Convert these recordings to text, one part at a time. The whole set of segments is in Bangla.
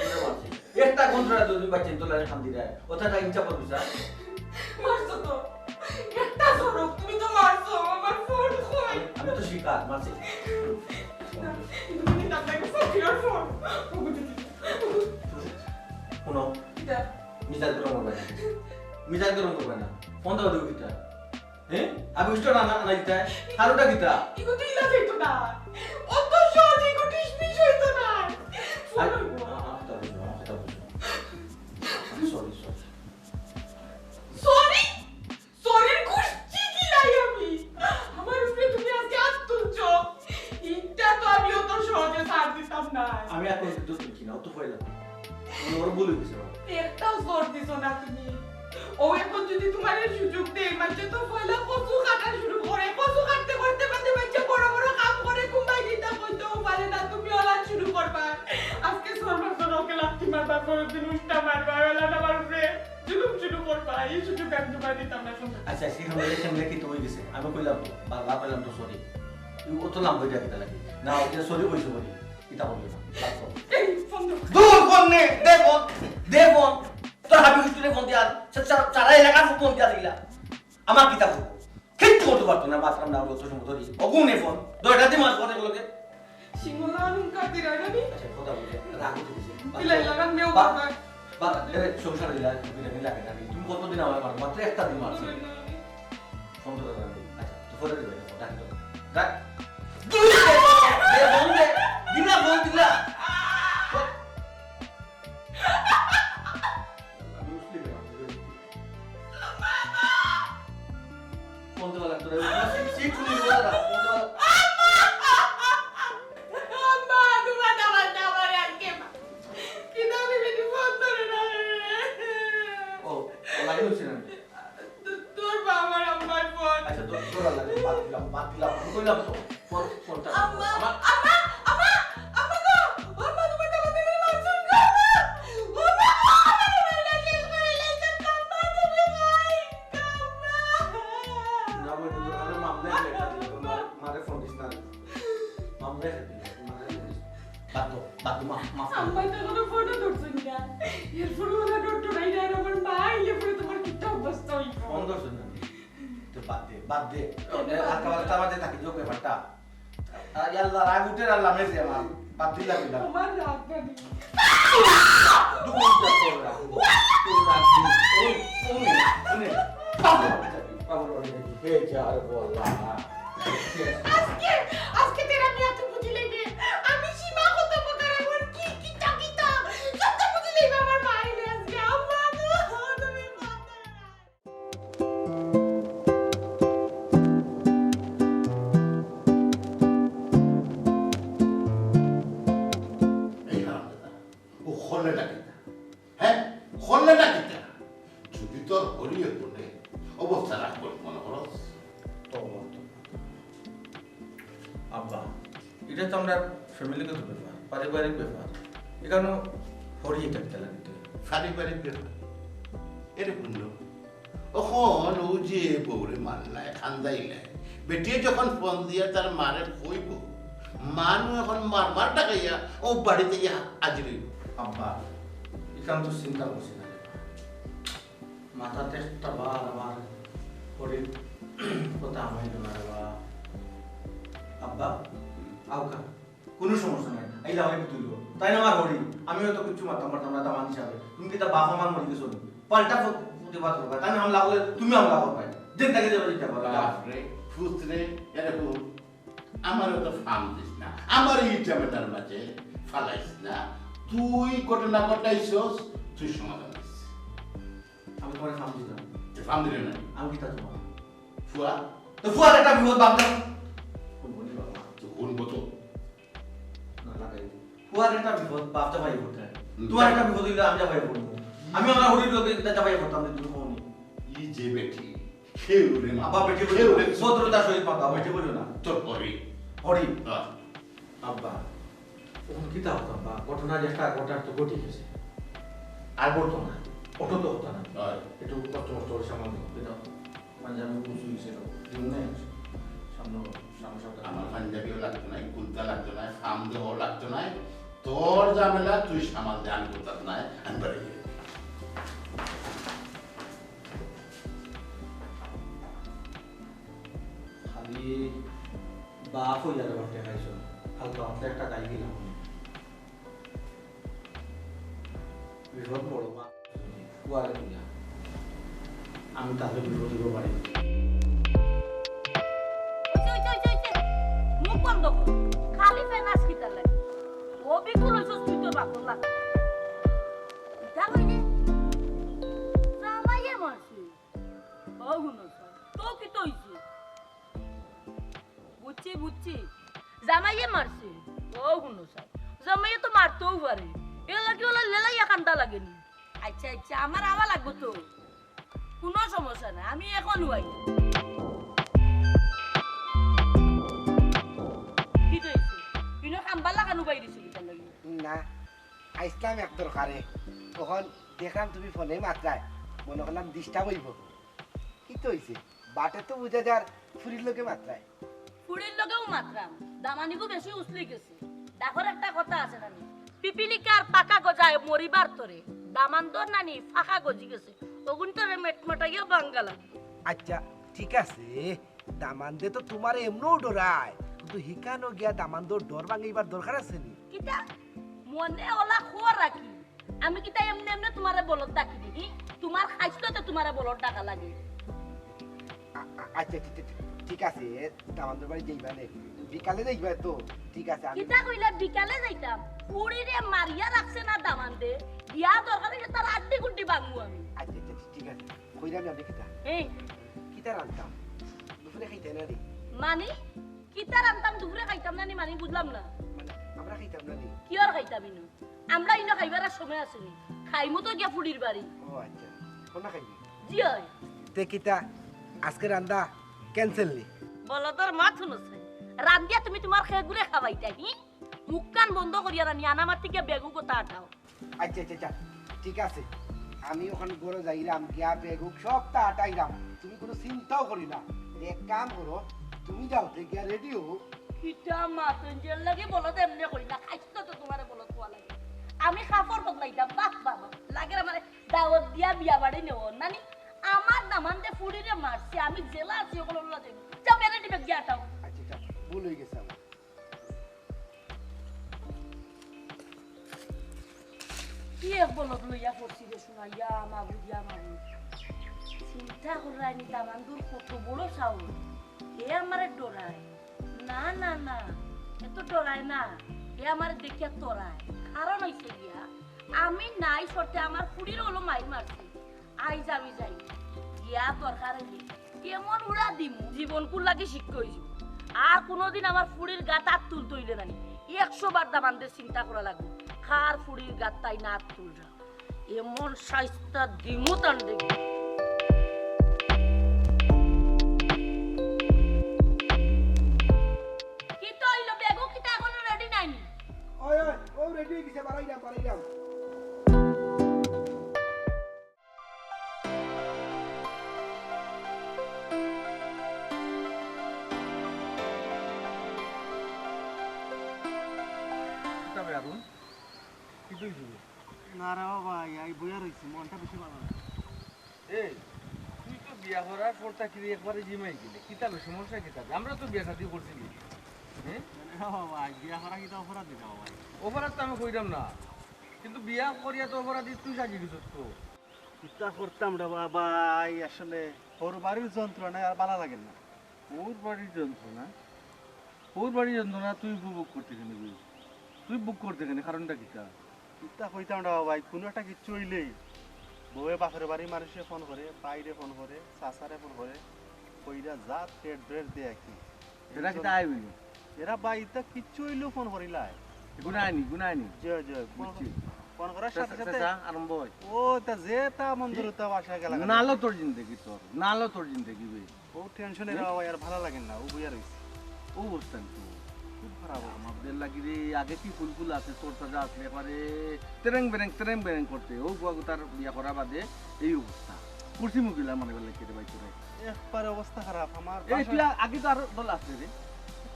করে মারছি একটা ঘন্টা দুদিন বাচ্চা তো লাগে শান্তি দেয় ওটাটা ইচ্ছা করবি স্যার মারছো তো একটা সরব তুমি তো মারছো আমার ফোন কই আমি তো শিকার মারছি তুমি তাকে ফোন ফোন কোনো এটা মিজাজ গরম করবে না মিজাজ গরম করবে না ফোন দাও দেবো কিটা হ্যাঁ আমি উষ্টা না না দিতা হারুটা কিটা ইগো তুই ইলা যাইতো না অত সহজে ইগো টিসমিস হইতো না সরি সরি কুষ্টি কি লাই আমি আমার উপরে তুমি আজকে হাত তুলছো এটা তো আমি অত সহজে ছাড় দিতাম না আমি এখন তো তুলছি না অত ভয় লাগে ওর বলে দিছে একটাও জোর দিছো না তুমি ও এখন যদি তোমার সুযোগ দেয় মানে তো পয়লা কচু কাটা শুরু করে কচু কাটতে করতে করতে বাচ্চা বড় বড় কাম করে কুম্বাই দিতা কইতেও পারে না তুমি ওলা শুরু করবা আজকে সর্বজন ওকে লাথি মারবা পরদিন উল্টা মারবা ওলা আমার উপরে জুলুম শুরু করবা এই সুযোগ আমি তোমায় দিতাম না শুনতে আচ্ছা সেখানে কি তো হয়ে গেছে আমি কইলাম বাবা কইলাম তো সরি ও তো নাম বইটা কিটা লাগে না ওকে সরি কইছো বলি কিটা বলবো না এই ফোন দাও দূর ফোন নে দেবন তোর হাবি উঠলে ফোন দিয়া সারা এলাকা ফোন দিয়া দিলা আমার কিতা করব কিচ্ছু করতে পারতো না মাত্রাম না অত সময় ধরি অগুনে ফোন দয়টা দি মাস পরে গুলোকে সিঙ্গলা নুন কাটি রাগানি আচ্ছা কথা বলে রাগ উঠে গেছে ইলাই লাগান মেও বাবা বা এর সংসার দিলা তুমি লাগে না তুমি কতদিন আমার মাত্র একটা দিন মারছো ফোন তো দাও আচ্ছা তো ফোন দিবে ফোন রাখ তো রাখ দিলা ফোন দিলা ফোন তো লাগতো রে সিট খুলে দিলা ফোন তো আম্মা তোমার দাবার আজকে কিনা বিবি ফোন ধরে না ও লাগে হচ্ছে না তোর বাবার আম্মার ফোন আচ্ছা তো তোরা লাগে বাদ দিলাম আমি কইলাম তো ফোনটা আম্মা আম্মা আম্মা আম্মা গো আম্মা তোমার দাবার দিবে মারছুন গো আম্মা না বই তো আরে মামলা লেখা দিল মারে ফোন দিস না মামলা বাদ মা আম্মা তো কোনো ফটো ধরছুন না এরপর ওরা ডক্টর নাই না আমার মা ইলে পরে তোমার কিটা অবস্থা হইব ফোন করছ না তো বাদ দে আজকাল আমাদের থাকি যোগ ব্যাপারটা আল্লাহ রাগ উঠে আল্লাহ মেরে আমার বাদ দিলা বিলা আমার রাগ গানি দুটা তোর রাগ ওই পাগল হে যার বলা আজকে তেরা নিয়ে তো বুঝি লেগে আমি সীমা কত প্রকার আমার কি কিতা যত বুঝি লেগে আমার মাইলে আজকে আম্মা তুমি মাথা এই হারামজাদা ও খোলেটা কিনা হ্যাঁ খোলেটা কিনা যদি তোর হরিয়ে বলে অবস্থা রাখবো মনে করো আব্বা এটা তো আমরা ফ্যামিলিগত ব্যাপার পারিবারিক ব্যাপার এখানে হরিয়ে থাকতে লাগতে পারিবারিক ব্যাপার এরকম লোক ওখন ও যে বউরে মারলায় খান্দাইলায় বেটিয়ে যখন ফোন দিয়ে তার মারে কইব মানু এখন মার ডাকাইয়া ও বাড়িতে গিয়া হাজির হইব আব্বা এখান তো চিন্তা করছি না মাথাতে একটা বার আমার হরির কথা আমি না আব্বা আউকা কোনো সমস্যা নাই এই লাভাই তুইল তাই না আমার হরি আমি হয়তো কিছু মারতাম না দামান হিসাবে তুমি কি তা বাপ আমার মরে গেছো পাল্টা প্রতিবাদ করবা তাই না হামলা করলে তুমি হামলা করবা যেন তাকে যাবে যেটা করবা বাপরে ফুসরে এরকম আমারও তো ফার্ম দিস না আমার এই জামেটার মাঝে ফালাইস না তুই ঘটনা ঘটাইছস তুই সমাধান দিস আমি তোমার ফার্ম দিতাম ফার্ম দিলে না আমি কি তা তোমার ফুয়া তো ফুয়ার একটা বিপদ ভাবতাম শুনবো তো ফুয়ার একটা বিপদ ভাবতে পারি করতে তোমার একটা বিপদ হইলে আমি যাবাই করবো আমি আমার হরির লোকে যাবাই করতাম তুমি কখনই ই যে বেটি খেউরে মা আব্বা বেটি বলি খেউরে সদরতা সহিত পাকা বেটি বলি না তোর হরি হরি আব্বা তখন কি তা হতাম বা ঘটনা যেটা ঘটার তো ঘটে গেছে আর ঘটতো না অটো তো হতো না একটু কষ্ট কষ্ট করে সামান্য দিতাম মানে আমি বুঝে গেছিল সামনে সামনে আমার পাঞ্জাবিও লাগতো না কুর্তা লাগতো না ফার্ম দেওয়াও লাগতো না তোর ঝামেলা তুই সামাল দে, আমি করতাম না, আমি বাড়ি যাই। খালি বাপ হয়ে যাবে বটে খাইছো, হালকা হাতে একটা গাই দিলাম। বিপদ বড় মা কুয়ারে পূজা, আমি তাহলে বিপদ দিব পারি। মুখ বন্ধ কর, খালি ফেনাস খিতা লাগে। ও বিকুল হইছস তুই তোর বাপর লাগে। এটা কইলে জামাইয়ে মারছি। বাগুন তো কি তো হইছে? বুঝছি জামাইয়ে মারছি। বাগুন জামাইয়ে তো মারতেও পারে। এ লাগে ওলা লেলাইয়া কান্দা লাগেনি। আচ্ছা আমার আওয়া লাগবে তো, কোনো সমস্যা নাই, আমি এখন হই। কি হইছে? ইনো কামবার লাগানো বাইরে ছিল কেন লাগি? না আইসলাম এক দরকারে, তখন দেখলাম তুমি ফোনে মাত্রায়, মনে করলাম ডিস্টার্ব হইব। কি তো হইছে? বাটে তো বুঝা যার ফুরির লোকে মাত্রায়। ফুড়ির লগেও মাত্রাম, দামানিগো বেশি উছলি গেছে। ডাকর একটা কথা আছে নানি, পিপিলিকার পাকা গজায় মরিবার তরে, দামান্দর নানি ফাঁকা গজি গেছে, ওগুন তরে মেটমটাইয়া বাঙ্গালা। আচ্ছা ঠিক আছে, দামান্দে তো তোমার এমনও ডরায়, কিন্তু হিকানো গিয়া দামান্দর ডর ভাঙিবার দরকার আছে নি? কিতা মনে ওলা খোর রাখি, আমি কিতা এমনি এমনি তোমারে বলত ডাকি দিই? তোমার খাইছতে তোমারে বলত ডাকা লাগে। আচ্ছা ঠিক আছে, দামান্দর বাড়ি যাইবা নে, বিকালে যাইবা তো? ঠিক আছে। কিতা কইলা বিকালে যাইতাম? পুরিরে মারিয়া রাখছে না দামান্দে, ইয়া দরকার হইলে তার আড্ডি গুড্ডি ভাঙবো আমি। আচ্ছা ঠিক আছে, কইরাম আমি কিতা এই কিতা রান্তাম দুপুরে খাইতে না রে? মানি কিতা রান্তাম দুপুরে খাইতাম না নি? মানি বুঝলাম না। মানে আমরা খাইতাম না নি? কি আর খাইতাম ইনো? আমরা ইনো খাইবার আর সময় আসেনি, খাইমু তো গিয়া ফুড়ির বাড়ি। ও আচ্ছা, কোনা খাইবি? জি হয়। তে কিতা আজকে রান্দা ক্যান্সেল নি? বলো তোর মা শুনছে, রান্দিয়া তুমি তোমার খেয়ে ঘুরে খাওয়াইতা হি? মুখ কান বন্ধ করিয়া রানি আনামার থেকে বেগু কথা আটাও। আচ্ছা ঠিক আছে, আমি ওখানে গড়ে যাইরাম, গিয়া বেগুক সবটা আটাইরাম, তুমি কোনো চিন্তাও করি না। এক কাম করো, তুমি যাও তে গিয়া রেডি হো। কিটা মা তুঞ্জের লাগি বলো তো এমনি করি না, খাইছো তো তোমারে বলো কোয়া লাগে। আমি খাফর বদলাইতাম, বাপ বাবা লাগে আমারে দাওয়াত দিয়া বিয়া বাড়ি নেও নানি। আমার দামানতে ফুড়িরে মারছি, আমি জেলা আছি ওগুলো লাগে যাও মেরে দিবে গিয়া আটাও। আচ্ছা ভুল হয়ে গেছে আমার। কি এক বলত লইয়া পড়ছি রে শুনাইয়া মাবুদিয়া মাবুদ। চিন্তা করাইনি দামান্দুর কত বড় সাউল, এ আমারে ডরায় না এত ডরায় না, এ আমারে দেখিয়া তোরায়। কারণ হইছে গিয়া আমি নাই সরতে আমার ফুড়ির হলো মাইর মারছি। আইজ আমি যাই গিয়া দরকার কেমন উড়া দিমু, জীবন কুল লাগি শিক্ষা হইছি। আর কোনোদিন আমার ফুড়ির গাত হাত তুলতে হইলে নানি 100 বার দামানদের চিন্তা করা লাগবে। খার ফুড়ির গাত তাই না হাত তুলরা, এমন সাইস্তা দিমু তান দেখি। কি তো হইলো বেগো, কিটা এখনো রেডি নাইনি? ওই ও রেডি হয়ে গেছে, বাড়াইরাম। না রে বাবা, এই বইয়া রইছি, মনটা বেশি ভালো না। এই তুই তো বিয়া করার পর তাকে একবারে জিমাই গেলে কি তাহলে সমস্যা কি থাকবে? আমরা তো বিয়া শাদী করছিলি, হ্যাঁ বাবা বিয়া করা কিন্তু অপরাধ দিতে বাবা। অপরাধ তো আমি কইলাম না, কিন্তু বিয়া করিয়া তো অপরাধী তুই সাজি দিছস তো। চিন্তা করতাম রে বাবা, আসলে ওর বাড়ির যন্ত্রণায় আর ভালো লাগে না। ওর বাড়ির যন্ত্রণা তুই বুক করতে কেন? তুই বুক করতে কেন? কারণটা কি? চিন্তা করতাম রে বাবা, কোনো একটা কিছু হইলেই বউয়ে বাপের বাড়ি মানুষে ফোন করে, বাইরে ফোন করে, চাচারে ফোন করে, কইরা যা পেট ব্রেড দেয় কি এরা কি তাই হইল? এরা বাড়িতে কিচ্ছু হইলেও ফোন করিলাই। গুনাইনি জয় বুঝছি। ফোন করার সাথে সাথে আরম্ভ হয়। ও তা যে তা মন্দির তা বাসায় গেল। নালো তোর জিন্দগি বে। ও টেনশনে রে বাবা, আর ভালো লাগে না। ও বুঝা রইছে। ও অবস্থান তো খুব খারাপ। আমাদের লাগি রে আগে কি ফুল আছে, তোর তাজা আছে এবারে তেরেং বেরেং করতে। ও তার বিয়া করা বাদে এই অবস্থা কুর্সি মুখিলা মানে বলে কেটে বাই করে একবারে অবস্থা খারাপ আমার। এই তুই আগে তো আরো দল আসছে রে।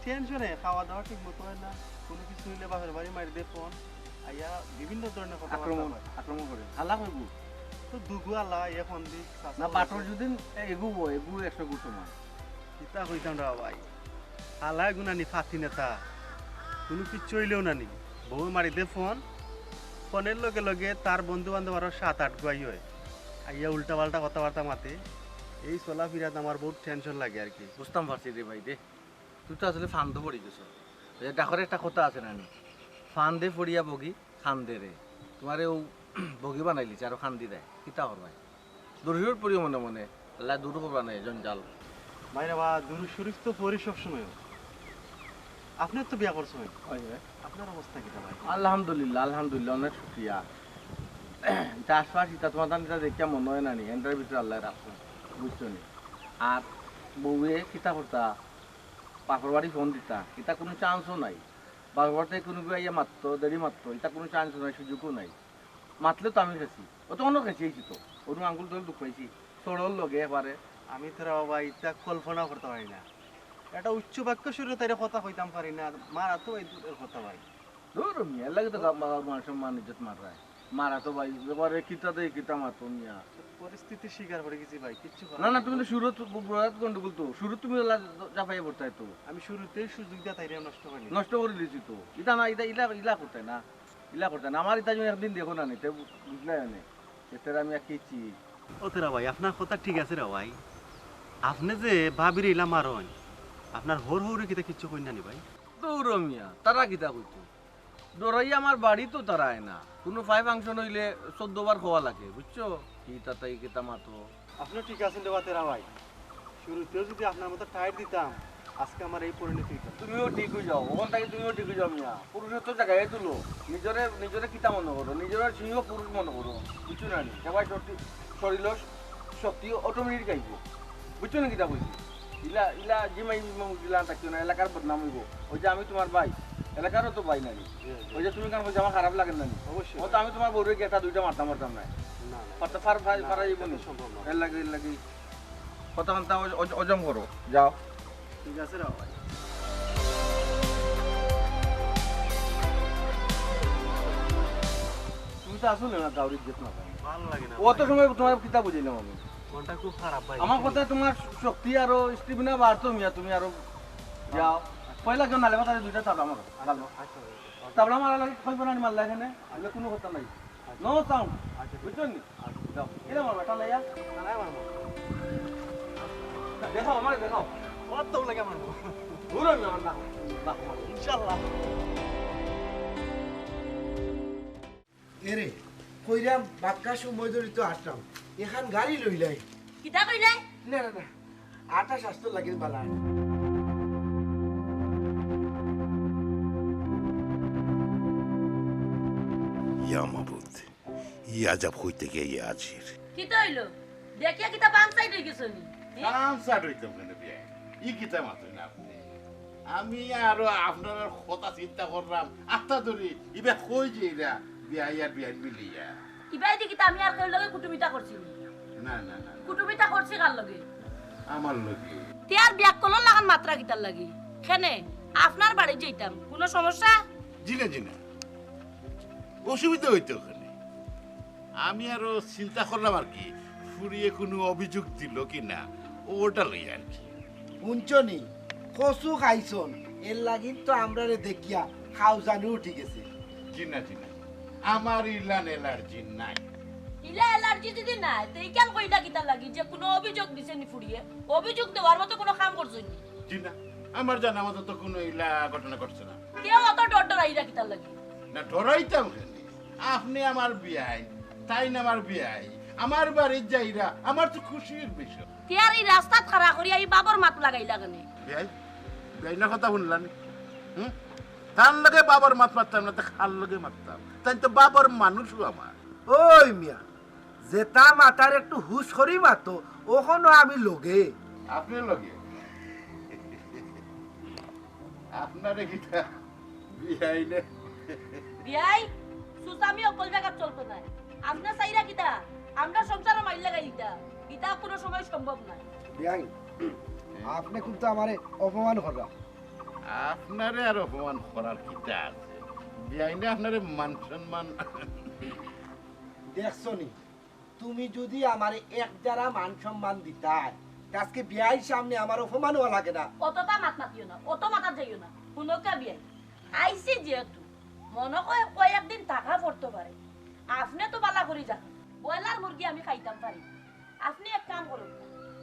টেনশনে খাওয়া দাওয়া ঠিক মতো হয় না, কোনো কিছু হইলে বাপের বাড়ি মারি দে ফোন। আইয়া বিভিন্ন ধরনের কথা আক্রমণ করে হাল্লা করবো তো দুগু আল্লাহ এ ফোন দি না বাটর যদি এগুবো 100 গুণ সময় কিতা কইতাম রা ভাই হালাই গুনানি ফাতি নেতা কোনো কিচ্ছু হইলেও নানি বউ মারি দে ফোনের লগে লগে তার বন্ধু বান্ধব আরো 7-8 গুয়াই হয় আইয়া উল্টা পাল্টা কথাবার্তা মাতে এই চলাফিরাত আমার বহুত টেনশন লাগে আর কি বুঝতাম পারছি রে ভাই দে তুই তো আসলে ফান তো পড়ি গেছ ডাকরে একটা কথা আছে নানি ফান দে পড়িয়া বগি খান দে রে তোমারে ও বগি বানাইলিছে আর খান দি দেয় কিতা হর ভাই দূর পড়িও মনে মনে আল্লাহ দূর করবা নাই জঞ্জাল ভাইরা বা দুরু শরীফ তো পড়ি সব সময় আপনি তো বিয়া করছেন আপনার অবস্থা কিটা ভাই আলহামদুলিল্লাহ অনেক শুকরিয়া চাষবাস ইটা তোমার দানিটা দেখিয়া মনে হয় নানি এন্টার ভিতরে আল্লাহ রাখছো বুঝছো নি আর বউয়ে কিতা করতা বাপর বাড়ি ফোন দিতা এটা কোনো চান্সও নাই বাপর বাড়িতে কোনো ইয়া মারত দেরি মারত এটা কোনো চান্সও নাই সুযোগও নাই মাতলে তো আমি খেছি ও তো অন্য খেয়েছি তো ওর আঙ্গুল ধরে দুঃখ পাইছি সরল লগে এবারে আমি তো ভাই এটা কল্পনা করতে পারি না এটা উচ্চ বাক্য শুরু তাই কথা কইতাম পারি না মারা তো এই দূরের কথা ভাই দূর মিয়া লাগে তো মানুষ মান ইজ্জত মারায় মারা তো ভাই এবারে কিতা দেয় কিতা মাতো মিয়া পরিস্থিতি শিকার করে গেছি ভাই কিচ্ছু না তুমি তো শুরু বড় গন্ডগোল তো শুরু তুমি জাফাই পড়তাই তো আমি শুরুতেই সুযোগ দিয়া তাইরে নষ্ট করে দিয়েছি তো ইটা না ইলা করতে না আমার ইটা যদি একদিন দেখো না নিতে বুঝলে না এতে আমি কিছি ও তেরা ভাই আপনার কথা ঠিক আছে রে ভাই আপনি যে ভাবির ইলা মারন আপনার হোর হোরে কিতা কিচ্ছু কই না নি ভাই দৌড় মিয়া তারা কিতা কইতো দৌড়াই আমার বাড়ি তো তারায় না কোনো ফাই ফাংশন হইলে 14 বার খাওয়া লাগে বুঝছো কিতা তাই কিতা মাতো আপনি ঠিক আছেন রে তেরা ভাই শুরুতেও যদি আপনার মতো টাইট দিতাম আজকে আমার এই পরিণতি হইতো তুমিও ঠিক হয়ে যাও ওখান থেকে তুমিও ঠিক হয়ে যাও মিয়া পুরুষের তো জায়গায় তুলো নিজরে কিতা মনে করো নিজের সিংহ পুরুষ মনে করো বুঝছো না সবাই শরীর শক্তি অটোমেটিক গাইব বুঝছো না কিতা বলছি ইলা জিমাই গিলা থাকছো না এলাকার বদনাম হইব ওই যে আমি তোমার ভাই এলাকারও তো ভাই নানি ওই যে তুমি কারণ বলছো আমার খারাপ লাগে নানি অবশ্যই ও তো আমি তোমার বউরে গেটা দুইটা মারতাম না কথা ফারা যাইব না সম্ভব না এর লাগে কথা কান্তা অজম করো যাও ঠিক আছে রে ভাই তুমি তো আসলে না কাউরি ইজ্জত না ভালো লাগে না অত সময় তোমার কিতা বুঝাইলাম আমি মনটা খুব খারাপ ভাই আমার কথা তোমার শক্তি আরো স্টিমিনা বাড়তো মিয়া তুমি আরো যাও পয়লা কেউ নালে কথা দুইটা তাবলা আমার ভালো তাবলা মারা লাগে কইব না মারলা এখানে আগে কোনো কথা নাই নো সাউন্ড বুঝছো নি যাও এরা মারবা টা লাইয়া না মারবো দেখাও আমার দেখাও কত লাগে মারবো ঘুরো না না ইনশাআল্লাহ এরে কইরাম বাক্কা সময় ধরে তো আসলাম এখান গাড়ি লইলাই কিতা কইলে না না না আটা স্বাস্থ্য লাগে বালা ইয়া মাবুদ ই আজাব হইতে গিয়ে ইয়া আজির কিতা হইলো দেখিয়া কিতা বাম সাইড হই গেছনি আনসার হইতাম কেন বিয়া ই কিতা মাতুই না আপনি আমি আরো আপনার কথা চিন্তা করলাম আত্মা ধরি ইবা কই যে এরা বিয়া ইয়ার বিয়া মিলিয়া ইবাই দি কিতা আমি আর কেউ লগে কুটুমিতা করছি না না না কুটুমিতা করছি কার লগে আমার লগে তিয়ার ব্যাক কলর লাগান মাত্রা কিতার লাগি কেনে আপনার বাড়ি যাইতাম কোনো সমস্যা জিনা জিনা অসুবিধা হইতো ওখানে আমি আরো চিন্তা করলাম আর কি ফুরিয়ে কোনো অভিযোগ দিল কি না ওটা লই আর কি উঞ্চনি কচু খাইছন এর লাগিন তো আমরা দেখিয়া খাও জানি উঠি গেছে জিনা জিনা আমার ইলান এলার্জি নাই ইলা অ্যালার্জি যদি নাই তেই কেন কইলা কিতার লাগি যে কোনো অভিযোগ দিছে নি ফুরিয়ে অভিযোগ দেওয়ার মতো কোনো কাম করছনি জিনা আমার জানা মতো তো কোনো ইলা ঘটনা ঘটছে না কেউ অত ডর আইরা কিতার লাগি না ডরাইতাম কেন আপনি আমার বিয়াই তাই না আমার বিয়াই আমার বাড়ির যাইরা আমার তো খুশির বিষয় তিয়ার এই রাস্তা খাড়া করিয়া এই বাবর মাত লাগাইলা কেনে বিয়াই বিয়াই না কথা শুনলাম তার লগে বাবার মাত মারতাম না তো খার লগে মারতাম তাই তো বাবার মানুষও আমার ওই মিয়া যেটা মাতার একটু হুশ করি মাতো ওখানো আমি লগে আপনি লগে আপনারে কিটা বিয়াই না বিয়াই সুসামি অকল জায়গা চলতো না আপনার সাইরা কিতা আমরা সংসারে মাইল লাগাইতা এটা কোনো সময় সম্ভব না বিয়াই আপনি কিন্তু আমারে অপমান করলা আপনারে আর অপমান করার কিটা আছে বিয়াইনে আপনার মান সম্মান দেখছো নি তুমি যদি আমার এক যারা মান সম্মান দিতাই আজকে বিয়ার সামনে আমার অপমান হওয়া লাগে না। অতটা মাত মাতিও না, অত মাতার যাইও না। শুনকা বিয়াই আইসি যেহেতু মনে হয় কয়েকদিন টাকা পড়তে পারে, আপনি তো বালা করে যান। ব্রয়লার মুরগি আমি খাইতাম পারি, আপনি এক কাম করুন,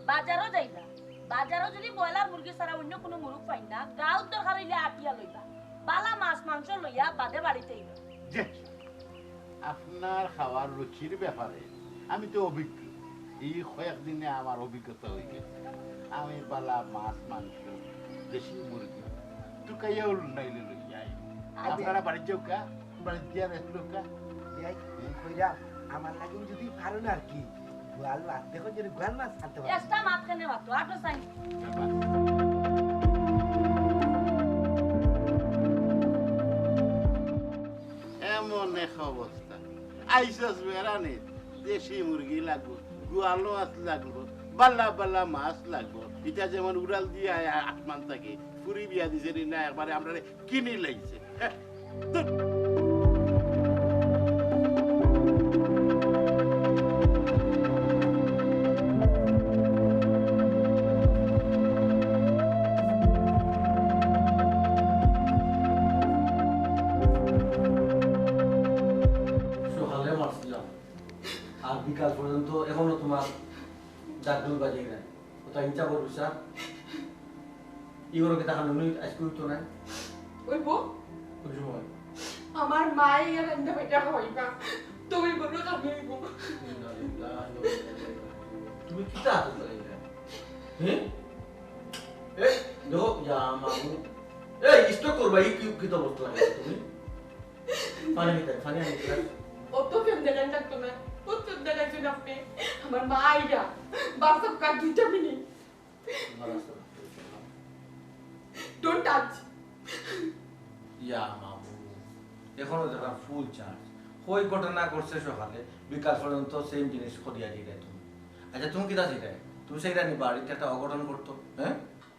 বাজারও যাই না, বাজারও যদি ব্রয়লার মুরগি ছাড়া অন্য কোনো মুরগ পাই না, গাঁত দরকার হইলে আটিয়া লইবা, বালা মাছ মাংস লইয়া বাদে বাড়িতে আপনার খাওয়ার রুচির ব্যাপারে আমি তো অভিজ্ঞ। এই কয়েকদিনে আমার অভিজ্ঞতা হয়ে গেছে। আমি বালা মাছ মাংস দেশি মুরগি টুকাইয়া নাইলে লইয়াই আপনারা বাড়ির যাও কা, বাড়ির দিয়া রেখলো কা কইরা আমার লাগি যদি পারো না আর কি গোয়াল মাছ দেখো যদি গোয়াল মাছ খাতে পারো এক্সট্রা মাছ কেনে মাত্র আটো চাই এমন এক অবস্থা আইসাস বেড়ানে দেশি মুরগি লাগবো, গোয়ালো মাছ লাগবো, বাল্লা বাল্লা মাছ লাগবো। এটা যেমন উড়াল দিয়ে আসমান থাকে ফুরি বিয়া দিছে না একবারে আমরা কিনে লাগছে। বিকাল পর্যন্ত এখনো তোমার ডাকডুল বাজিয়ে নাই, ওটা ইচ্ছা করবো স্যার ইগোরকে দেখানো নুই আজকে উঠতো নাই ওইব কোন সময় আমার মাই আর এন্ড বেটা হইবা তুমি বলো আমি হইব। তুমি কি তা আছো হ্যাঁ এ দেখো ইয়া মামু এই স্টক করবা এই কি তো বলতো তুমি পানি নিতে পানি আনিতে অত ফেম দেখান থাকতো না, কত দেখাইছেন আপনি আমার মা আইয়া বাসব কাট 2 মিনিট ডোন্ট টাচ ইয়া মামু এখনো যারা ফুল চার্জ কই ঘটনা করছে সকালে বিকাল পর্যন্ত সেম জিনিস করিয়া দিলে তুমি। আচ্ছা তুমি কি দাসি রে তুমি সেইটা নি বাড়িতে একটা অঘটন করতো হ্যাঁ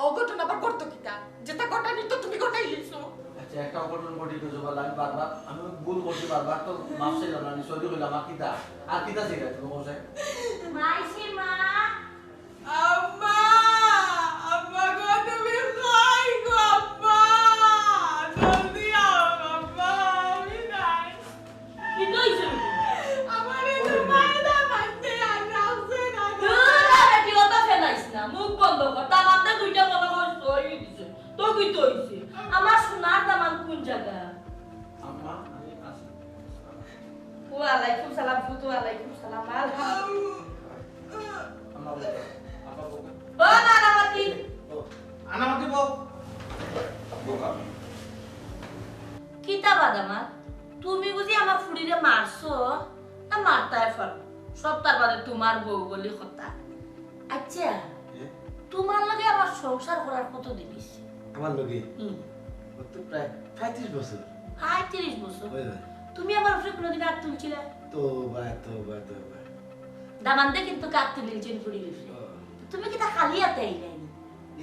অঘটন আবার করতো কিটা যেটা ঘটানি তো তুমি ঘটাই লিছো। আচ্ছা একটা অঘটন ঘটি তো জবাল আমি বারবার আমি ভুল করছি বারবার তো মাফ চাইলাম না, আমি সরি কইলাম আর কিতা সেইটা তুমি বলছে মাইসি মা আম্মা আম্মা গো তুমি কই গো আম্মা জলদি আও আম্মা আমি নাই কি কইছো আমার এই মাইদা বাজতে আর রাখছে না দুরা বেটি ওটা ফেলাইছ না, মুখ বন্ধ কর। তার মধ্যে দুইটা মনে হয় সই দিছে তো কি তো হইছে আমার সোনার দামান কোন জায়গা? আম্মা আমি আসি। ওয়ালাইকুম সালাম ফুতু ওয়ালাইকুম সালাম আম্মা বলো আপা বলো বল আনামতি ও আনামতি বল বোকা কিতা বাদামা তুমি বুঝি আমার ফুড়িরে মারছো না মারতাই পারো সব তার বাদে তোমার বউ বলি কথা। আচ্ছা তোমার লগে আমার সংসার করার কত দিনিস? আমার লগে তো প্রায় 35 বছর 35 বছর তুমি আমার উপরে কোনোদিন হাত তুলছিলে? তোবা দামান্দে কিন্তু কাট তুলিছেন ফুড়ি গেছে, তুমি কি তা খালি হাতে আইলাইনি?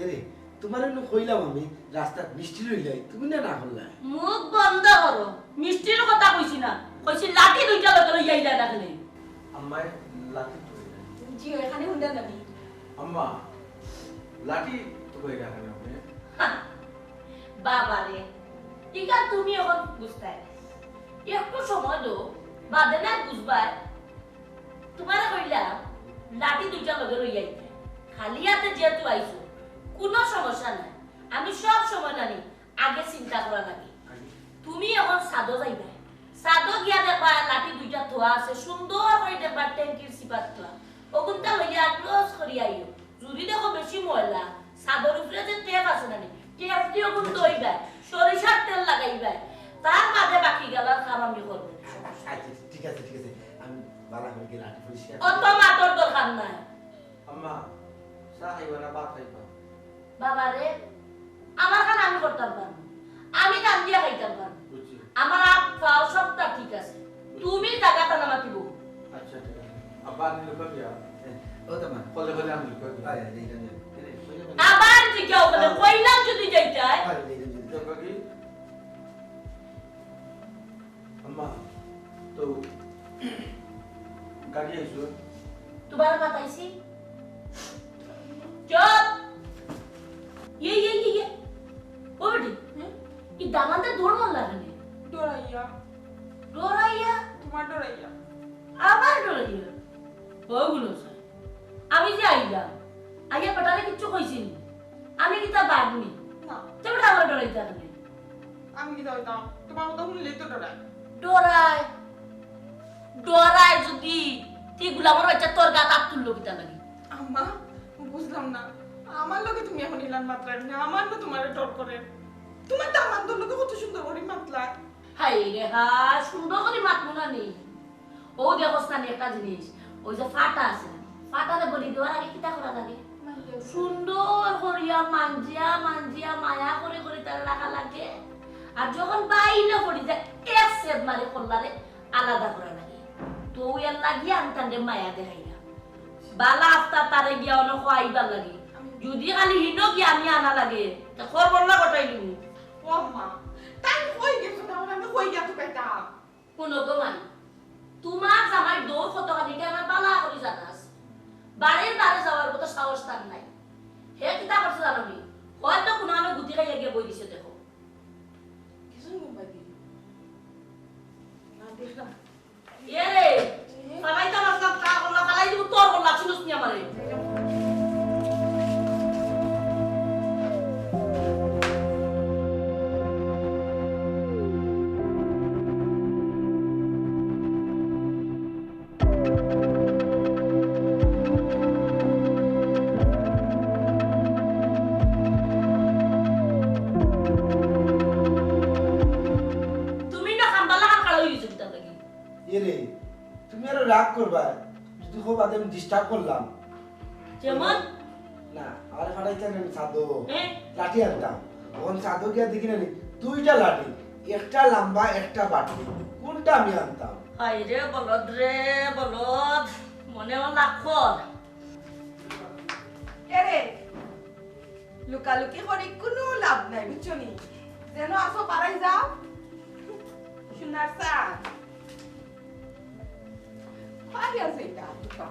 এরে তোমার এনে কইলাম আমি রাস্তা মিষ্টি রইলাই তুমি না না করলা। মুখ বন্ধ করো, মিষ্টির কথা কইছি না, কইছি লাঠি দুইটা লগে লইয়া আইলা না খালি। আম্মা লাঠি তো জি এখানে হুন্ডা নাবি আম্মা লাঠি তো কই রাখেন আপনি বাবা রে ইকা তুমি এখন বুঝতে একটু সময় দো বাদে না বুঝবাই। তোমার কইলাম লাঠি দুইটা লগে লইয়া আইতে, খালি হাতে যেহেতু আইছো কোনো সমস্যা নাই, আমি সব সময় জানি আগে চিন্তা করা লাগে। তুমি এখন সাদো যাইবা, সাদো গিয়া দেখবা লাঠি দুইটা ধোয়া আছে সুন্দর করে দেখবা ট্যাঙ্কির সিপাত ধোয়া ওগুনটা লইয়া ক্লোজ করি আইও। যদি দেখো বেশি ময়লা সাদর উপরে যে টেপ আছে না টেপ দিয়ে ওগুন দইবা সরিষার তেল লাগাইবা, তার মাঝে বাকি গেল কাম আমি করবো। আচ্ছা ঠিক আছে আমি বালা করে কি লাঠি পরিষ্কার অত মাতর দরকার নাই। আম্মা চা খাইবা না ভাত খাইবা? বাবা রে আমার কান আমি করতাম পারবো, আমি কান দিয়ে খাইতাম পারবো, বুঝছি আমার আপ পাও সবটা ঠিক আছে, তুমি জায়গাটা নামাতিব। আচ্ছা ঠিক আছে আব্বা নি লোক বিয়া ও তোমা কলে কলে আমি লোক বিয়া আরে দেইরা নে আবার জিজ্ঞাও করে কইলাম যদি যাইতাই আরে দেইরা নে দেখো কি আম্মা তো গাড়ি আইছো তোমার বাতাইছি চুপ ইয়ে ও বেটি কি দামাতে দৌড় মন লাগে না ডরাইয়া ডরাইয়া তোমার ডরাইয়া আবার ডরাইয়া ওগুলো স্যার আমি যে আইলাম আগে পেটারে কিচ্ছু কইছিনি আমি কি তা বাগনি না তোমরা আমার ডরাইতে পারবে আমি কি দাও তোমার কথা শুনলেই তো ডরাই ডরায় ডরায় যদি তুই গুলামর বাচ্চা তোর গা তাপ তুললো কিতা লাগে আম্মা বুঝলাম না আমার লগে তুমি এখন ইলান মাত্রা না আমার না তোমার ডর করে তোমার দামান তোর লগে কত সুন্দর করে মাতলা হাই রে হা সুন্দর করে মাতবো না নি ও দেখোস না একটা জিনিস ওই যে ফাটা আছে ফাটারে বলি দেওয়ার আগে কিতা করা লাগে সুন্দর করিয়া মানজিয়া মায়া করে করে তার রাখা লাগে আর যখন বাইলে পড়ি যায় এক সেট মারে কল্লারে আলাদা করা লাগে তো ওই লাগিয়ে আমি তাদের মায়া দেখাই না বালা আফতা তারে গিয়া অনেক খাইবার লাগে যদি খালি হিনো গিয়ে আমি আনা লাগে তা খবর না গোটাই দিব ও আম্মা তাই কই গেছো না আমি কই গিয়া তো পেটা কোনো গমাই তোমার জামাই দৌড় কতখানিকে আমার বালা করে জানাস বাড়ির বাড়ি যাওয়ার মতো সাহস তার নাই হে কিতা করছে জানো নি হয়তো কোনো আমি গুটি খাইয়া গিয়ে বই দিছে দেখো কিছু মুম্বাই দি না দেখলাম এ রে সবাই তো আমার সব কা করলা খালাই দিব তোর করলা শুনুস নি আমারে তুমি আরো রাগ করবা যদি খুব আগে আমি ডিস্টার্ব করলাম যেমন না আমার ফাটাইতে আমি সাদো হ্যাঁ লাঠি আনতাম তখন সাদো গিয়া দেখি না দুইটা লাঠি একটা লম্বা একটা বাটি কোনটা আমি আনতাম হাই রে বলদ মনে লাখর এরে লুকালুকি করে কোনো লাভ নাই বুঝছো নি যেন আসো পারাই যাও শোনার সা পারি আছে এটা দুটো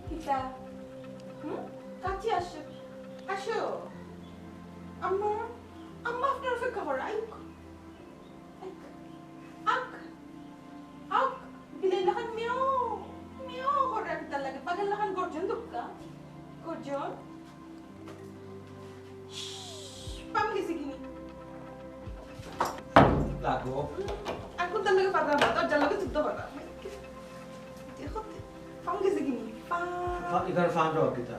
কিতা কাছে আসো আসো আম্মা আম্মা আপনার অপেক্ষা করো আইক আক আক বিলাই লাখান মিয়াও মিয়াও করে একটা লাগে পাগল লাখান গর্জন দুক্কা গর্জন পাম গেছে কিনি লাগো আর কোন লাগে পাগল না তোর জালকে যুদ্ধ করা দেখো পাম গেছে কিনি এখানে ফান দাও কিতা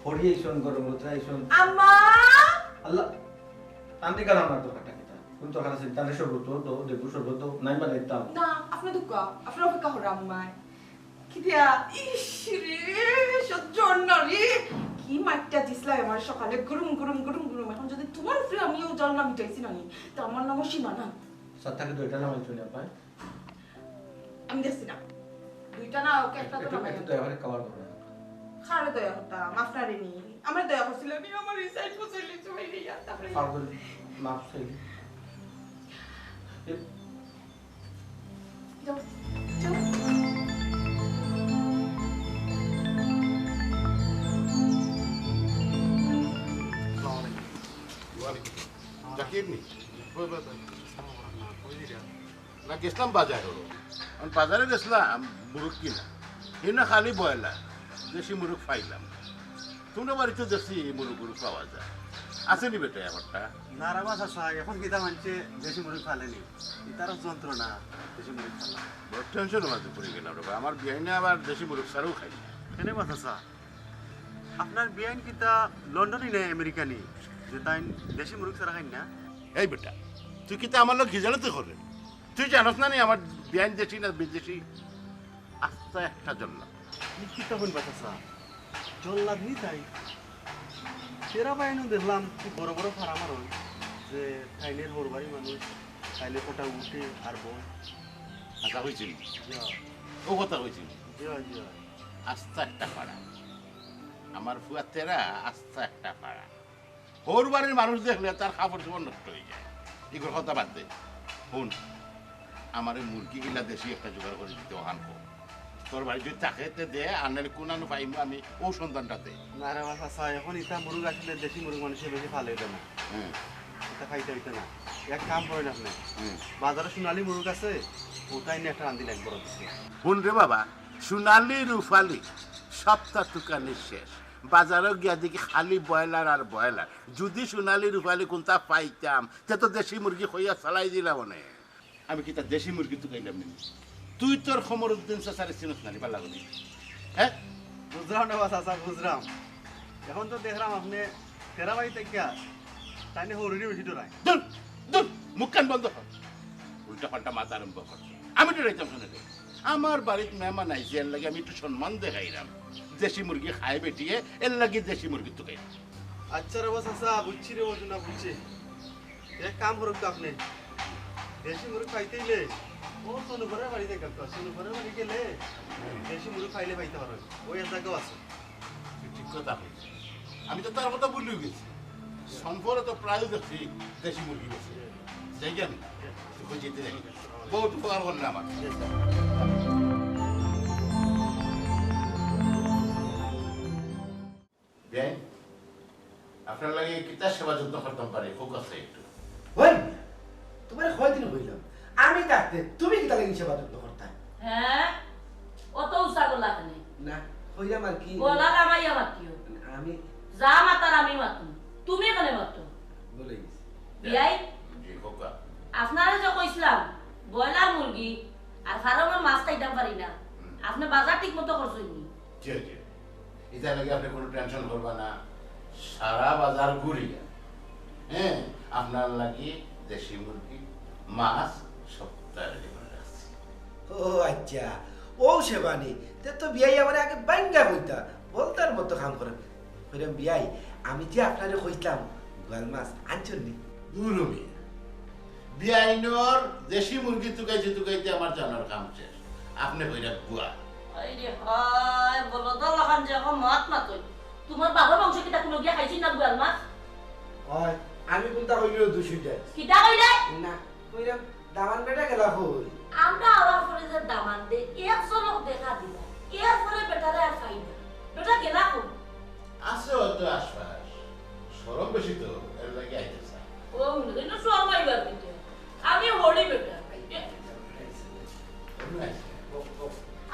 হরিয়েছন গরম উতরাইছন আম্মা আল্লাহ আন্টি কালাম না তো কাটা কিতা কোন তো খানা চিন্তা নেই সব তো দেখো সব তো নাই মানে দিতাম না আপনি দুক্কা আপনার অপেক্ষা করো আম্মা কি দিয়া ইস রে সহ্য না রে কি মাইটা দিছলা আমার সকালে গরম গরম গরম গরম এখন যদি তোমার ফ্রি আমিও জল না মিটাইছি না তো আমার নাম সীমা না সাতটাকে দুইটা নামাই চলে পায় আমি দেখছি না দুইটা না ওকে একটা তো নামাই একটু দয়া করে কভার করো খারে দয়া করতাম আপনারে নি আমার দয়া করছিল নি আমার রিসাইড বসেলি চলে গিয়া তারপরে ফালতু মাফ চাই যাও যাও জাকির নি না গেছিলাম বাজারে বাজারে গেছিলাম মুরগ কিনা এমনি খালি বয়লা দেশি মুরগ পাইলাম তোমরা বাড়িতে দেশি মুরগ পাওয়া যায় আসেনি বেটা ব্যাপারটা নারামাস আসা এখন কিতা মানছে দেশি মুরগ ফালেনি তার যন্ত্রণা দেশি মুরগ ফালা বড় টেনশনের মাঝে পড়ে গেলাম রে ভাই। আমার বিয়াইনে আবার দেশি মুরগ ছাড়াও খাই কেনে বাতাসা আপনার বিয়াইন কিতা লন্ডনই নেই আমেরিকানি যে তাই দেশি মুরগ ছাড়া খাই না এই বেটা তুই কিন্তু আমার লোক গিজানোতে করে তুই জানাস না নি আমার বিয়াইন দেশি না বিদেশি আস্তে একটা জন্য কিতা কোন বাতাসা জল লাগনি তাই তেরা বাইনও দেখলাম কি বড় বড় ফার্ম আর যে থাইলের বড়বাড়ি মানুষ থাইলে কোটা উঠে আর বই আশা হয়েছিল ও কথা হয়েছিল আস্তে একটা পাড়া আমার ফুয়া তেরা আস্তে একটা পাড়া ওর বাড়ির মানুষ দেখলে তার খাবার জীবন নষ্ট হয়ে যায়। এগুলো কথা বাদ দে। শুন, আমার এই মুরগি গিলা দেশি একটা জোগাড় করে দিতে ওখান কো। তোর বাড়ি যদি তাকে দে আনের কোনানো পাইম আমি ও সন্তানটাতে। না রে আমার চাচা, এখন ইটা মুরগ আসলে দেশি মুরগ মানুষের বেশি ভালো হইতো না, এটা খাইতে হইতো না। এক কাম করেন আপনি, বাজারে সোনালি মুরগ আছে, ওটাই নিয়ে একটা রান্ধি লাগবে। শুন রে বাবা, সোনালি রূপালি সপ্তাহ দোকানের শেষ। বাজারে গিয়া দেখি খালি ব্রয়লার আর ব্রয়লার। যদি সোনালি রূপালি কোনটা পাইতাম তে তো দেশি মুরগি হইয়া চালাই দিলাম মনে। আমি কি তার দেশি মুরগি তো খাইলাম নি? তুই তোর খমরুদ্দিন চাচারে চিনত না নিবার লাগলি? হ্যাঁ, বুঝলাম না চাচা, বুঝলাম। এখন তো দেখলাম আপনি তেরা বাড়িতে গিয়া তাই নিয়ে হরিণী বেশি ডরায়। দূর দূর, মুখ কান বন্ধ কর। উল্টা পাল্টা মাথা আরম্ভ কর। আমি ডরাইতাম শুনে দে। আমার বাড়িতে মেহমান আইছে, এর লাগে আমি একটু সম্মান দেখাইলাম। দেশি মুরগি খাই বেটিয়ে, এর লাগে দেশি মুরগি তো খাই। আচ্ছা রে চাচা, বুঝছি রে না বুঝছি। এক কাম করুক তো আপনি, দেশি মুরগ খাইতে গেলে ও সোনুপুরের বাড়ি দেখে, সোনুপুরের বাড়ি গেলে দেশি মুরগ খাইলে পাইতে পারবে, ওই এক জায়গাও আছে। ঠিক কথা বলছি, আমি তো তার কথা বলেও গেছি। সম্পর্কে তো প্রায় দেখছি দেশি মুরগি গেছে। যাই কি আমি তুই যেতে যাই, বহুত উপকার করলে আমার। আপনার লাগে কিতা সেবা যত্ন করতাম পারে, ফোকাস একটু হই তোমার কয়দিন হইলাম আমি থাকতে তুমি কি তাকে সেবা যত্ন করতা? হ্যাঁ, অত উষা গলা কেনে না হইলাম আর কি, গলা লামাইয়া মাতিও। আমি যা মাতার আমি মাতুম, তুমি এখানে মাতো। বলে গেছি বিয়াই, জি খোকা। আপনারা যে কইছিলাম ব্রয়লার মুরগি আর ফার্মের মাছ খাইতাম পারি না, আপনি বাজার ঠিক মতো করছেন নি? জি জি, এটা লাগে আপনি কোনো টেনশন করবা না। সারা বাজার ঘুরিয়া হ্যাঁ আপনার লাগি দেশি মুরগি মাছ সব তৈরি করে রাখছি। ও আচ্ছা, ও সেবানি তে তো বিয়াই আমার আগে বাঙ্গা কইতা বলতার মতো কাম করে। কইলাম বিয়াই, আমি যে আপনারে কইতাম গোয়াল মাছ আনছুন নি? দুরুমি বিআইনর দেশি মুরগি তুকাইতে আমার জানার কাম শেষ। আপনি কইরা গুয়া আরে হায়, বলো তো লাগান যে এখন মাত মাতই। তোমার বাবার বংশ কিটা কোনো গিয়া খাইছি না গোয়াল মাছ? ওই আমি কোনটা কইলো দুশুইটা কিটা কইলে? না কইলাম দামান বেটা গেলা কই? আমরা আওয়ার পরে যে দামান দে একশো লোক দেখা দিলা, এরপরে বেটারে আর খাই না। বেটা গেলা কোন? আছে হয়তো আশপাশ, সরম বেশি তো এর লাগে আইতেছে। ও কিন্তু শর্মাইবার দিতে আমি হড়ি বেটা।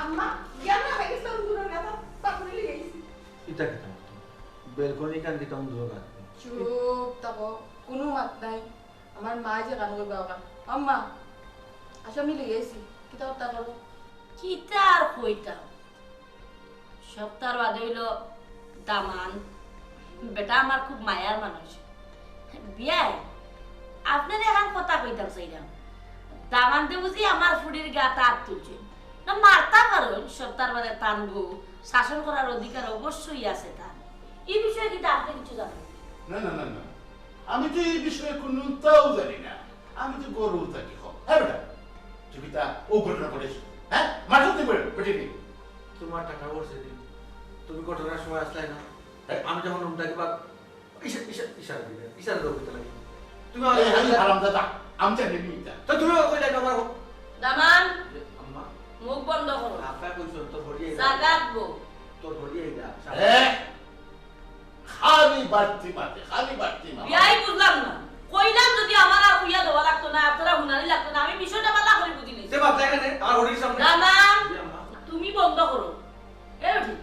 আম্মা জ্ঞান না হয়ে গেছে দূরের কথা বাকুলি গেছি। এটা কি বেলকনি কান দিতাম দুগা চুপ থাকো, কোনো মাত নাই। আমার মা যে গান করবে ওকা আম্মা আসো আমি গেছি কিতা করতে পারবো? কিতা আর কইতাম, সপ্তাহ বাদে হইল দামান বেটা আমার খুব মায়ার মানুষ। বিয়াই, আপনার এখন কথা কইতাম চাইলাম, দামানতে বুঝি আমার ফুড়ির গা তার তুলছে না মারতা পারেন, সপ্তাহ বাদে টানবো, শাসন করার অধিকার অবশ্যই আছে তার। এই বিষয়ে কিন্তু আপনি কিছু জানেন? না না না না, আমি তো এই বিষয়ে কোনো তাও জানি না। আমি তো গরু থাকি হোক। হ্যাঁ বেটা, তুমি তা ও ঘটনা করেছো? হ্যাঁ মাঠতে বেড়ে বেটে নি তোমার টাকা বলছে তুমি ঘটনার সময় আসলে না, আমি যখন রুমটাকে বা ইশারা দেবো লাগে তুমি হারাম দাদা আমি জানি নি তো তুমি কই যাই আমার দামান আম্মা মুখ বন্ধ করো, আপা কইছো তোর হরিয়ে জাগাবো তোর হরিয়ে যা খালি বাড়তি মাতে খালি বাড়তি মা। বিয়াই বুঝলাম না, কইলাম যদি আমার আর হইয়া দেওয়া লাগতো না, আপনারা হুনারি লাগতো না, আমি বিষয়টা বালা করে বুঝি নিছি। সে বাপ জায়গা নেই আমার হরির সামনে দামান তুমি বন্ধ করো। এই ঠিক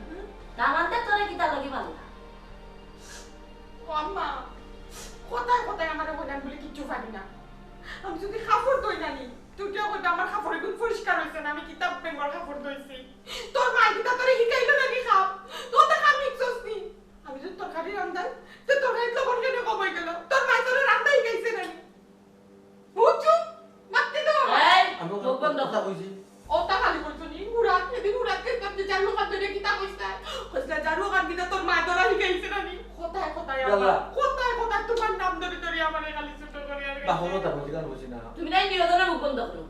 দামানতে তোরে কিতা লাগি ভালো না? ও আম্মা কোথায় কোথায় আমার বলেন বলে কিচ্ছু পারি না। আমি যদি কাপড় ধুই জানি তুই কি বলতে আমার কাপড় একদম পরিষ্কার হয়েছে না, আমি কিতাব বেঙ্গল কাপড় ধুইছি। তোর মা কিতা তোরে শিখাইলো নাকি খাপ? তোর তো খাপ মিক্সস নি। আমি যদি তরকারি রান্দাই তো তরকারি লবণ কেন কম হয়ে গেল? তোর মা তোরে রান্দাই শিখাইছে নাকি? বুঝছো? মারতে দাও। এই আমি মুখ বন্ধ কথা করো। কইছি ও তা খালি বলছো নি মুরাদ এদিন মুরাদ কে তুমি জানো কত রে কিতা কইছে? কইছে জানো কান কিতা তোর মা তোরা শিখাইছে নাকি? কোথায় কোথায় আমার কোথায় কোথায় তোমার নাম ধরে ধরে আমারে খালি ছোট করে আর বা হমতা বলছি গান বলছি না তুমি তাই নিয়োজনে মুখ বন্ধ করো,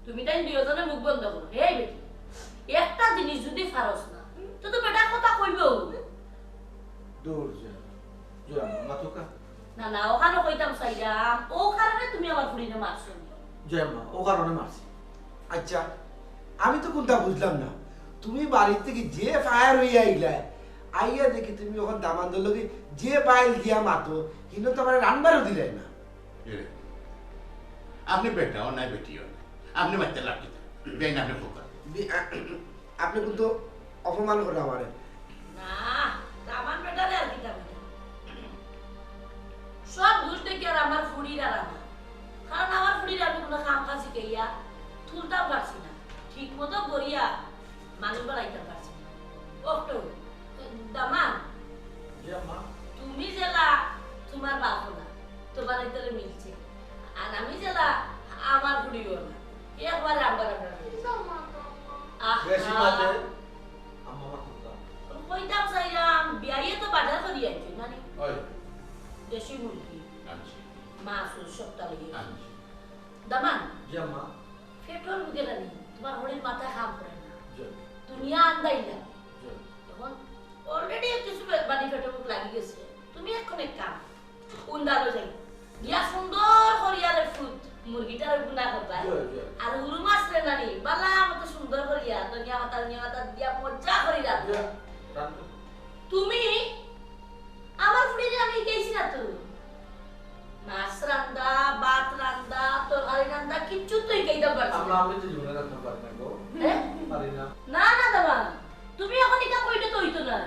তুমি তাই নিয়োজনে মুখ বন্ধ করো। এই বেটি একটা জিনিস যদি ফারস না তো তো বেটার কথা কইবো। দূর যা জয় আম্মা মাতুকা না না ওখানে কইতাম সাইরাম ও কারণে তুমি আমার ফুড়িনে মারছো জয় আম্মা ও কারণে মারছি আচ্ছা আমি তো কোনটা বুঝলাম না তুমি বাড়ি থেকে যে ফায়ার হইয়া আইলা আইয়া দেখি তুমি ওখান দামান্দর লগে যে বাইল দিয়া মাতো কিন্তু তোমার রান্নারও দিলে না আপনি বেটাও নাই বেটিও আপনি মারতে লাগতে বেন আপনি ফোকা আপনি কিন্তু অপমান করে আমারে না দামান বেটারে আর কিতা সব দোষ দেখি আর আমার ফুড়ির আর আমার কারণ আমার ফুড়ির আমি কোনো কাম কাজ শিখাইয়া তুলতাম পারছি না ঠিক মতো করিয়া মানুষ বাড়াইতে পারছি না ওটো দামান জয় আম্মা তুমি জেলা তোমার বাপ না তোমার ইতরে মিলছে আর আমি জেলা আমার ফুড়িও না একবারে আমরা বেশি মাঝে আম্মা মাতুকা কইতাম চাইলাম বিয়াইয়ে তো বাজার করি আইছি মানে ওই দেশি মুরগি আনছি মাছ সবটা লইয়ে আনছি দামান জয় আম্মা পেট্রোল বুঝে নি তোমার হরির মাথায় কাম করে না জয় দুনিয়া আন্দাই না জয় এখন অলরেডি কিছু বাড়ি পেটে মুখ লাগি গেছে তুমি এখন এক কাম উন্দালো যাই গিয়া সুন্দর করিয়ারে ফুট মুরগিটার গুনা করবা জয় জয় আর উরু মাছ রে নানি বালা মতো সুন্দর করিয়া দুনিয়া মাথা দিয়া মজা করি রাখবো জয় রান্না তুমি আমার ফুড়িরে আমি গেছি না তো মাছ রান্দা ভাত রান্দা তরকারি রান্দা কিচ্ছু তুই খাইতে পারছিস আমরা আমি তো জীবনে রাখতে পারি না গো হ্যাঁ পারি না না না দাদা তুমি এখন এটা কইতে তো হইতো না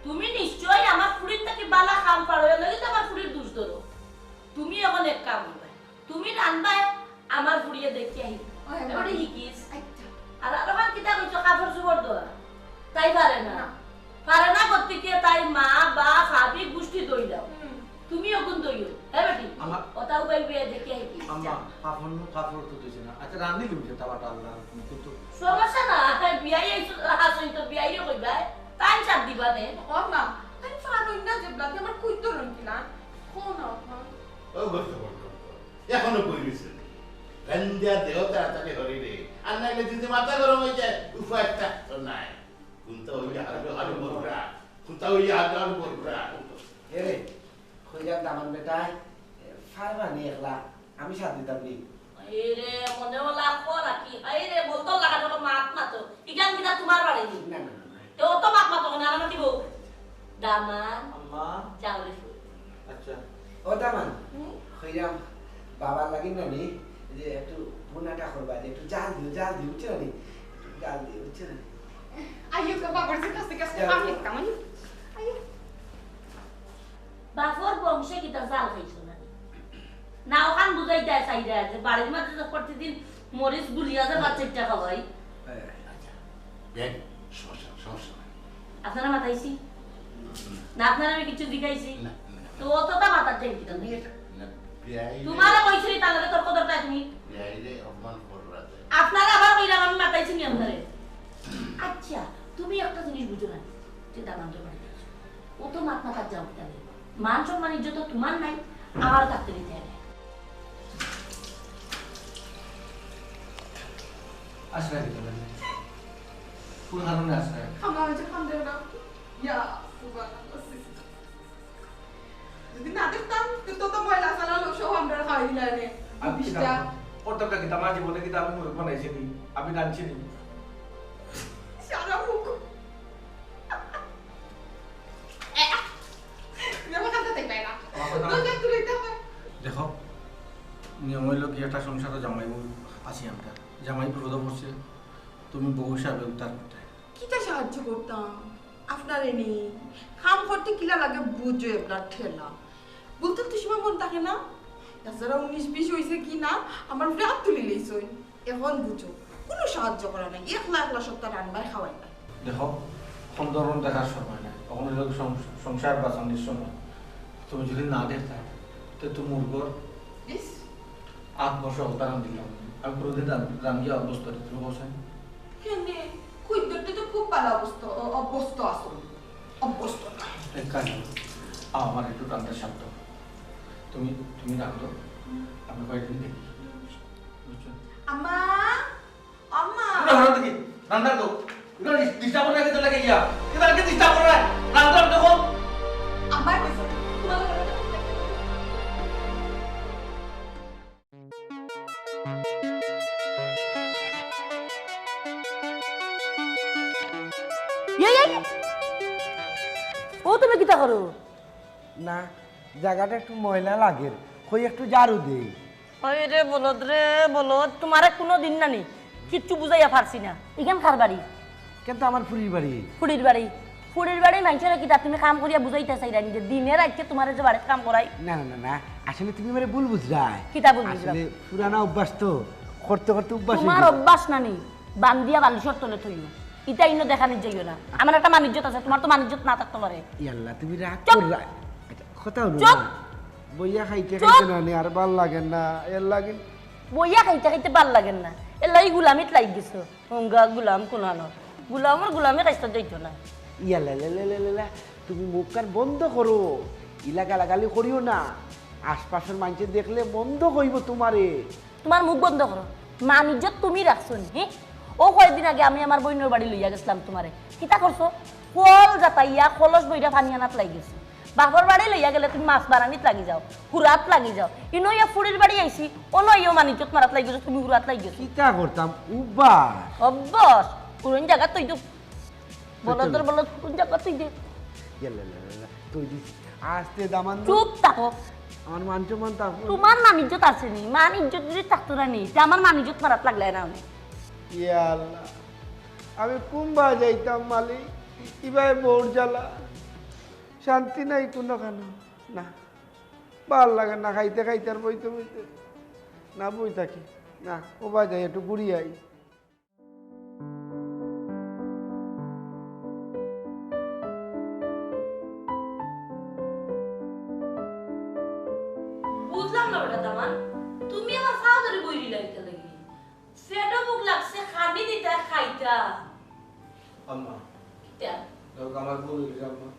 তুমি নিশ্চয়ই আমার ফুড়ির থেকে বালা কাম পারো লাগি তো আমার ফুড়ির দোষ ধরো তুমি এখন এক কাম করবে তুমি রান্দায় আমার ফুড়িয়ে দেখি আহি এবারে হিকিস আর আরমান কিতা কইছো কাপড় চোপড় দোয়া তাই পারে না করতে কি তাই মা বা ভাবি গুষ্টি দই দাও তুমি এখন দইও হ্যাঁ বেটি আমার ওটা উপায় বিয়ে দেখি আহি আম্মা কাপড় তো দিছি না আচ্ছা রান্নি লিমছে তাবাটা আল্লাহ কিন্তু সমস্যা না বিয়াই হাসই তো বিয়াই কইবা তাই চাপ দিবা নে ও মা আমি ফারুই না যে ব্লাকে আমার কই তো রন কিনা কোন ও বলতে এখনো কইলিছে গঞ্জা দেও তাড়াতাড়ি হরি রে আর নাইলে যদি মাথা গরম হয়ে যায় উপায় একটা তো নাই কুন্তা হইয়া আরো বড়রা কুন্তা হইয়া আরো বড়রা এরে কইলাম দামান বেটাই ফারবানি একলা আমি সাথ দিতাম নি এরে মনে হলা করা কি আইরে বলতো লাগা তো মাত মাতো ইগান কিটা তোমার বাড়ি না না না তো অত মাত মাতো না না দিব দামান আম্মা চাউলে ফুল আচ্ছা ও দামান কইলাম বাবার লাগি না নি যে একটু বোনাটা করবা যে একটু জাল দিও বুঝছো নি একটু জাল দিও বুঝছো নি আইও কা বাবার কাছে কাছে আমি কামাই আইও বাফর বংশে কিটা জাল খাইছো না না ওখান বুঝাইতে চাইরা যে বাড়ির মাঝে তো প্রতিদিন মরিচ গুলিয়া যে বাচ্চাটা খাওয়াই আচ্ছা বেন সমস্যা নাই আপনারা মাথাইছি না আপনারা আমি কিছু দিখাইছি না তো অতটা মাথার টেনকি তো তুমি এটা না বিয়াই তোমারা কইছিলি তাহলে তর্ক দরকার তুমি বিয়াই রে অপমান কররা আপনারা আবার কইরাম আমি মাথাইছি নি আপনারে আচ্ছা তুমি একটা জিনিস বুঝো না যে দামান্ড বাড়ি গেছো ও তো মাথা যাও তাহলে মান সম্মান ইজ্জত তোমার নাই আমার থাকতে দিতে হবে আশ্রয় দিতে পারি কোন কারণে আশ্রয় আমার যে খান দেও না ইয়া সুবহানাল্লাহ যদি না দেখতাম তো তো ময়লা সালা লোক সব আমরা খাই দিলানে বিশটা কতটা কি আমার জীবনে কি আমি মুরগ বানাইছি নি আমি রাঁধছি নি সারা মুখ নেবা কাটা দেখবে না তো যে তুই দেখবে দেখো নিয়ম হইল কি একটা সংসারে জামাই বউ আছি আমরা জামাই বিপদ পড়ছে তুমি বউ হিসাবে উদ্ধার করতে কিটা সাহায্য করতাম আপনার এনে কাম করতে কিলা লাগে বুঝো আপনার ঠেলা বলতে তো সময় মন থাকে না তাছাড়া 19-20 হয়েছে কি না আমার রাত তুলি লইছই এখন বুঝো কোনো সাহায্য করা নাই একলা সপ্তাহ রান্নায় খাওয়াই না দেখো সন্দর্ভন দেখার সময় নাই তখন হইল সংসার বাঁচানোর সময় তুমি যদি না দেখতে তো তুমি মুরগর ইস 8 বছর অবতারণ দিলাম আমি প্রতিদিন রান্ধিয়া অভ্যস্ত তুমি বলছেন কেনে খুইদরতে তো খুব ভালো অভ্যস্ত আসল অভ্যস্ত না এক কাজ করো, আমার একটু রান্নার শব্দ তুমি রাখো আমি কয়েকদিন দেখি বুঝছো আমা আম্মা দেখি রান্নার তো ডিস্টার্ব করে রেখে চলে গিয়া কিন্তু আগে ডিস্টার্ব করে রান্নার দেখো আমার কইছো তোমার ও তুমি কিতা করো? না জায়গাটা একটু ময়লা লাগে, কই একটু ঝাড়ু দেই। ওই রে বলদ তোমারে কোনো দিন না নি কিচ্ছু বুঝাইয়া পারছি না। ইখান কার বাড়ি? কিন্তু আমার ফুরির বাড়ি। ফুড়ির বাড়ি? ফুড়ির বাড়ি মানুষের কিতা তুমি কাম করিয়া বুঝাইতে চাইরা নিজে দিনে রাখতে তোমার যে বাড়িতে কাম করাই? না না না না, আসলে তুমি মানে ভুল বুঝলাই। কিতা ভুল বুঝলাম? আসলে পুরানা অভ্যাস তো, করতে করতে অভ্যাস। তোমার অভ্যাস না নি বান্দিয়া বালিশর তলে থইও, ইটা ইনো দেখানি যাইও না। আমার একটা মানিজ্যত আছে, তোমার তো মানিজ্যত না থাকতে পারে। ইয়াল্লা তুমি রাগ চুপ! করলা। কথা হলো চুপ! না, বইয়া খাইতে চুপ! খাইতে না নি আর ভাল লাগে না, এর লাগে বইয়া খাইতে খাইতে ভাল লাগেন না, এর লাগি গুলামিত লাগ গেছো। হঙ্গা গুলাম কোনানো, গুলামে কাজটা যাইতো না। ইয়াল্লা লে লে লে লে, তুমি মুখ কান বন্ধ করো, ইলা গালাগালি করিও না, আশপাশের মানুষ দেখলে বন্ধ কইব তোমারে। তোমার মুখ বন্ধ করো, মানিজ্যত তুমি রাখছো নি? হ্যাঁ, ও কয়েকদিন আগে আমি আমার বইনের বাড়ি লইয়া গেছিলাম তোমারে, কিতা করছো? কল যাতাইয়া কলস বইটা পানি আনাত লাগি গেছো। বাপর বাড়ি লইয়া গেলে তুমি মাছ বানানিত লাগি যাও, হুরাত লাগি যাও। ইনো ইয়া ফুড়ির বাড়ি আইছি, ওনো ইও মানিজ্যত মারাত লাগি গেছো, তুমি হুরাত লাগি গেছো। কিতা করতাম উবাস অভ্যাস কোন জায়গা তুই তো বলদর বলদ কোন জায়গা তুই দে। ইয়াল্লা লে লে লে, তুই দিস আস্তে দামান। চুপ থাকো, আমার মানছো মান থাকো। তোমার মানিজ্যত আছে নি? মানিজ্যত যদি থাকতো না নি তা আমার মানিজ্যত মারাত লাগলে না। ইয়াল্লা আমি কুম্বা যাইতাম মালিক, কিভাবে বোর জ্বালা, শান্তি নাই কোনো কেন না, ভাল লাগে না, খাইতে খাইতে আর বইতে বইতে না, বই থাকি না, ওবা যাই একটু ঘুরি আই। বুঝলাম না বেটা দামান, তুমি আমার ফাও ধরে বইরি লাইতে লাগি, ফেটো বুক লাগছে, খানি দিতা খাইতা। আম্মা কিতা লোক আমার ভুল হয়ে গেছে আম্মা।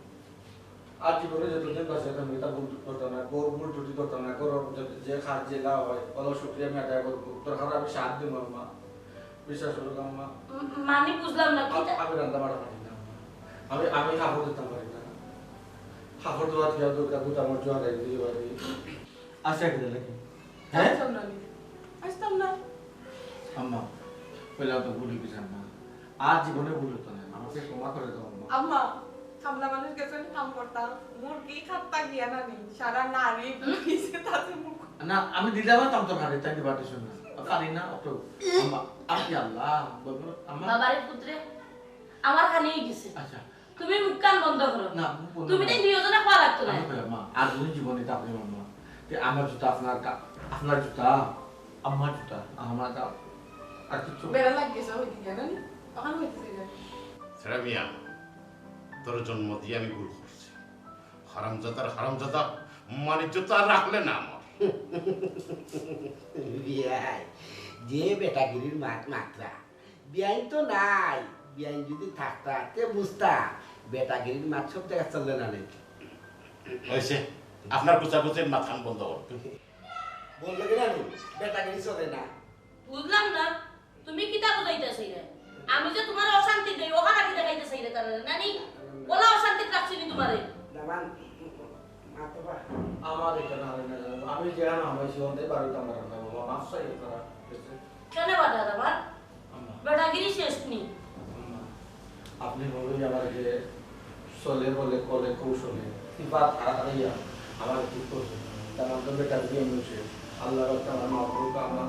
আর জীবনে যতদিন বাঁচে আমি তা ভুল করতাম না, ভুল ত্রুটি করতাম না, যে খাদ যে লাভ হয় বলো শুক্রিয়া আমি আদায় করবো, তোর খারাপ আমি সাথ দিব আম্মা, বিশ্বাস করো আম্মা। মানে বুঝলাম না কিতা? আমি রান্না বাড়া পারি না আম্মা, আমি কাপড় দিতাম পারি না, কাপড় ধোয়া দিয়া দুর্গা দুটা আমার জোয়া গাই দিয়ে পারি। আচ্ছা খেতে লাগে হ্যাঁ আসতাম না। আম্মা পয়লা তো ভুল হয়ে গেছে আম্মা, আর জীবনে ভুল হতো না, আমাকে ক্ষমা করে দাও আম্মা। আম্মা কামলা মানুষ গেছে কাম করতাম, মুরগি খাত্তা গিয়া না নি সারা নারী পিছে তাতে মুখ না আমি দিলে আমার তম তো খালি তাই দিবাতে শুনে পারি না অত আম্মা। আপনি আল্লাহ বলবো আম্মা। বাবারে পুত্রে আমার খানি গেছে, আচ্ছা তুমি মুখ কান বন্ধ করো। না তুমি তো দুইজনে খাওয়া লাগতো না। মা আর দুই জীবনে তো আপনি আম্মা, আমার জুতা আপনার জুতা, আমার জুতা আমার আর কিছু বেড়া লাগিয়েছে হইতে গেল নি তখন হইতেছে যায়। ছেড়া মিয়া, তোর জন্ম দিয়ে আমি ভুল করছি, হারামজাদা মানিজ্যতা আর রাখলে না আমার। বিয়াই যে বেটাগিরির মাত্রা, বিয়াই তো নাই, বিয়াই যদি থাকতা তে বুঝতা বেটাগিরির মাত সব জায়গা চললে না নেই। হয়েছে আপনার কুচাকুচির মাথান বন্ধ করতে বললো কিনা নি বেটাগিরি চলে না। বুঝলাম না তুমি কিতা বুঝাইতেছ রে? আমি যে তোমার অশান্তি দেই ওখানে কি দেখাইতেছ রে? তার নানি বলা অশান্তি রাখছি নি তোমারে। দামান মাতবা আমার এখানে আর না জানো, আমি যেখানে আমার জীবনে বাড়িতে আমার রান্না বাবা মাফ চাই করা কেন বাটা দাবার আম্মা। বেটাগিরি শেষ নি। আম্মা, আপনি বলুন আমার যে চলে বলে কলে কৌশলে বাদ আইয়া আমার কি করছে তার বেটা দিয়ে মিশে আল্লাহ আমার মা বাবা আমার